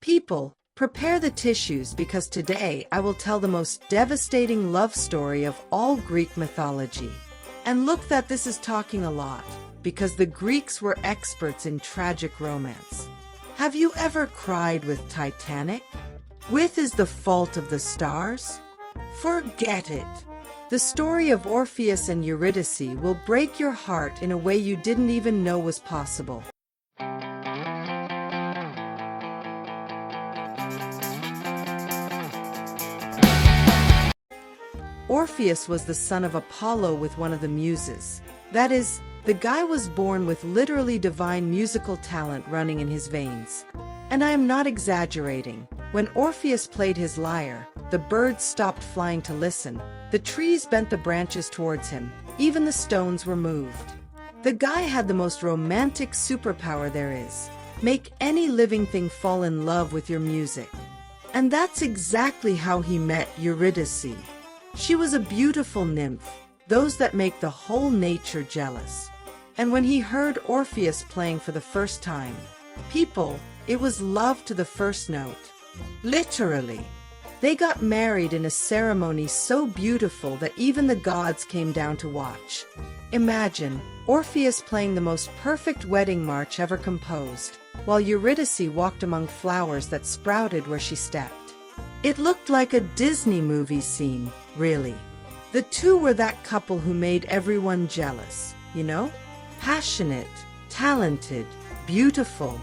People, prepare the tissues because today I will tell the most devastating love story of all Greek mythology. And look that this is talking a lot, because the Greeks were experts in tragic romance. Have you ever cried with Titanic? With Is the Fault of the Stars? Forget it. The story of Orpheus and Eurydice will break your heart in a way you didn't even know was possible. Orpheus was the son of Apollo with one of the muses. That is, the guy was born with literally divine musical talent running in his veins. And I am not exaggerating. When Orpheus played his lyre, the birds stopped flying to listen, the trees bent the branches towards him, even the stones were moved. The guy had the most romantic superpower there is. Make any living thing fall in love with your music. And that's exactly how he met Eurydice. She was a beautiful nymph, those that make the whole nature jealous. And when he heard Orpheus playing for the first time, people, it was love to the first note. Literally. They got married in a ceremony so beautiful that even the gods came down to watch. Imagine Orpheus playing the most perfect wedding march ever composed, while Eurydice walked among flowers that sprouted where she stepped. It looked like a Disney movie scene, really. The two were that couple who made everyone jealous, you know? Passionate, talented, beautiful,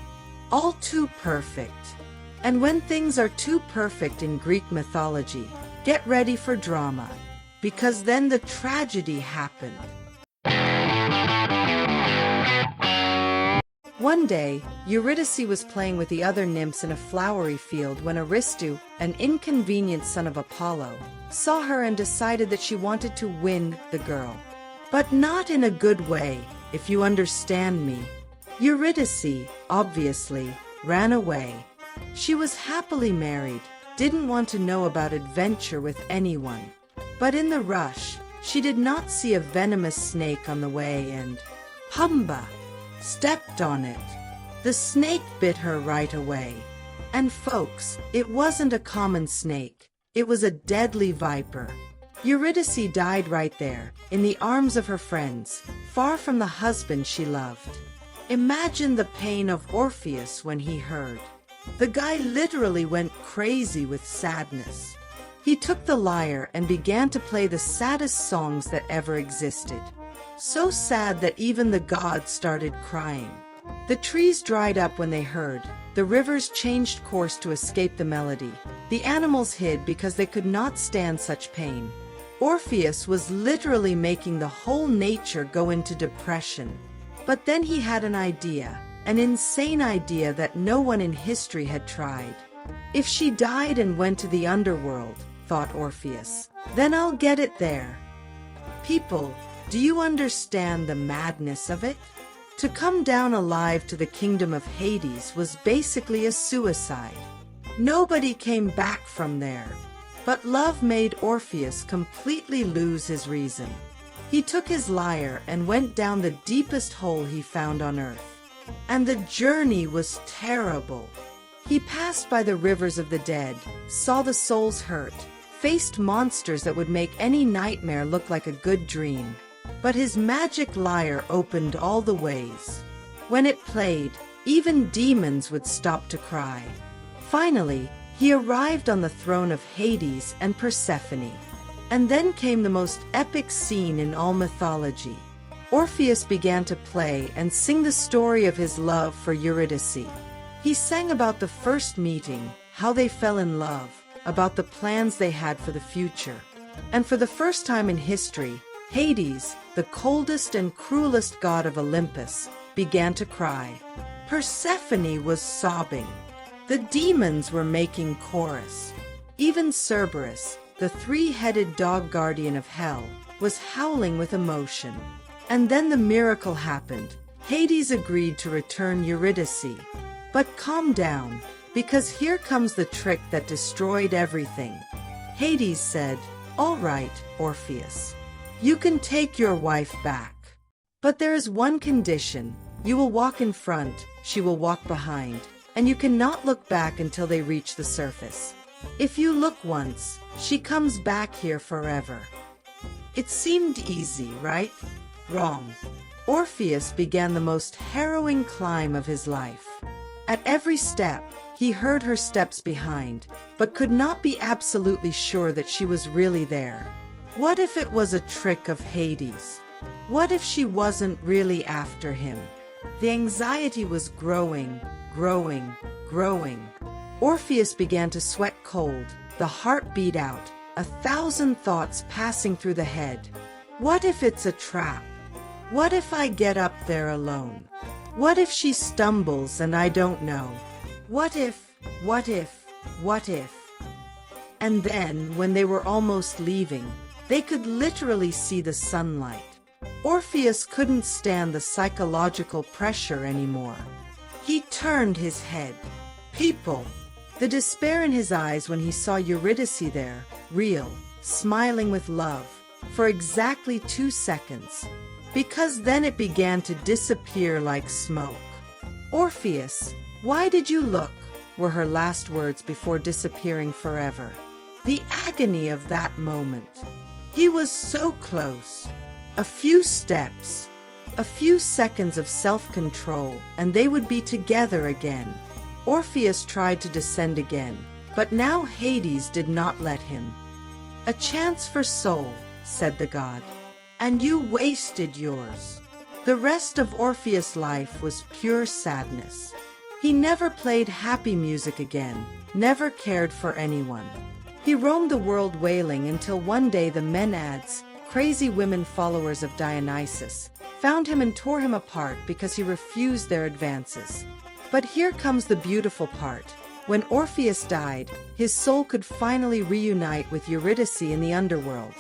all too perfect. And when things are too perfect in Greek mythology, get ready for drama, because then the tragedy happened. One day, Eurydice was playing with the other nymphs in a flowery field when Aristu, an inconvenient son of Apollo, saw her and decided that she wanted to win the girl. But not in a good way, if you understand me. Eurydice, obviously, ran away. She was happily married, didn't want to know about adventure with anyone. But in the rush, she did not see a venomous snake on the way and, Pumba, stepped on it. The snake bit her right away. And folks, it wasn't a common snake. It was a deadly viper. Eurydice died right there, in the arms of her friends, far from the husband she loved. Imagine the pain of Orpheus when he heard. The guy literally went crazy with sadness. He took the lyre and began to play the saddest songs that ever existed. So sad that even the gods started crying. The trees dried up when they heard. The rivers changed course to escape the melody. The animals hid because they could not stand such pain. Orpheus was literally making the whole nature go into depression. But then he had an idea. An insane idea that no one in history had tried. If she died and went to the underworld, thought Orpheus, then I'll get it there. People, do you understand the madness of it? To come down alive to the kingdom of Hades was basically a suicide. Nobody came back from there. But love made Orpheus completely lose his reason. He took his lyre and went down the deepest hole he found on earth. And the journey was terrible. He passed by the rivers of the dead, saw the souls hurt, faced monsters that would make any nightmare look like a good dream. But his magic lyre opened all the ways. When it played, even demons would stop to cry. Finally, he arrived on the throne of Hades and Persephone. And then came the most epic scene in all mythology. Orpheus began to play and sing the story of his love for Eurydice. He sang about the first meeting, how they fell in love, about the plans they had for the future. And for the first time in history, Hades, the coldest and cruelest god of Olympus, began to cry. Persephone was sobbing. The demons were making chorus. Even Cerberus, the three-headed dog guardian of hell, was howling with emotion. And then the miracle happened. Hades agreed to return Eurydice. But calm down, because here comes the trick that destroyed everything. Hades said, "All right, Orpheus. You can take your wife back. But there is one condition. You will walk in front, she will walk behind. and you cannot look back until they reach the surface. If you look once, she comes back here forever. It seemed easy, right? Wrong. Orpheus began the most harrowing climb of his life. At every step, he heard her steps behind, but could not be absolutely sure that she was really there. What if it was a trick of Hades? What if she wasn't really after him? The anxiety was growing. Orpheus began to sweat cold, the heart beat out, 1,000 thoughts passing through the head. What if it's a trap? What if I get up there alone? What if she stumbles and I don't know? What if? And then, when they were almost leaving, they could literally see the sunlight. Orpheus couldn't stand the psychological pressure anymore. He turned his head. People. The despair in his eyes when he saw Eurydice there, real, smiling with love, for exactly 2 seconds. Because then it began to disappear like smoke. Orpheus, why did you look? Were her last words before disappearing forever. The agony of that moment. He was so close. A few steps, a few seconds of self-control, and they would be together again. Orpheus tried to descend again, but now Hades did not let him. A chance for soul, said the god. And you wasted yours. The rest of Orpheus' life was pure sadness. He never played happy music again, never cared for anyone. He roamed the world wailing until one day the Maenads, crazy women followers of Dionysus, found him and tore him apart because he refused their advances. But here comes the beautiful part. When Orpheus died, his soul could finally reunite with Eurydice in the underworld.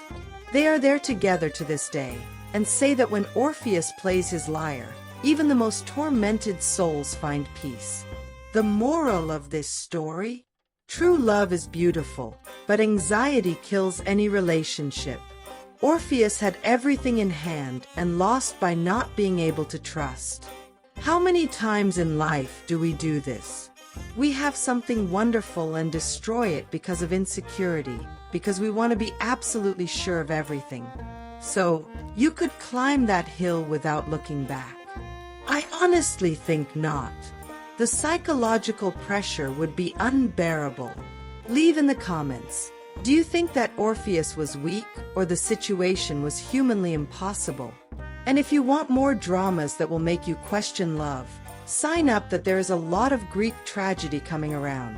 They are there together to this day, and say that when Orpheus plays his lyre, even the most tormented souls find peace. The moral of this story? True love is beautiful, but anxiety kills any relationship. Orpheus had everything in hand and lost by not being able to trust. How many times in life do we do this? We have something wonderful and destroy it because of insecurity, because we want to be absolutely sure of everything. So, you could climb that hill without looking back. I honestly think not. The psychological pressure would be unbearable. Leave in the comments. Do you think that Orpheus was weak or the situation was humanly impossible? And if you want more dramas that will make you question love, sign up that there is a lot of Greek tragedy coming around.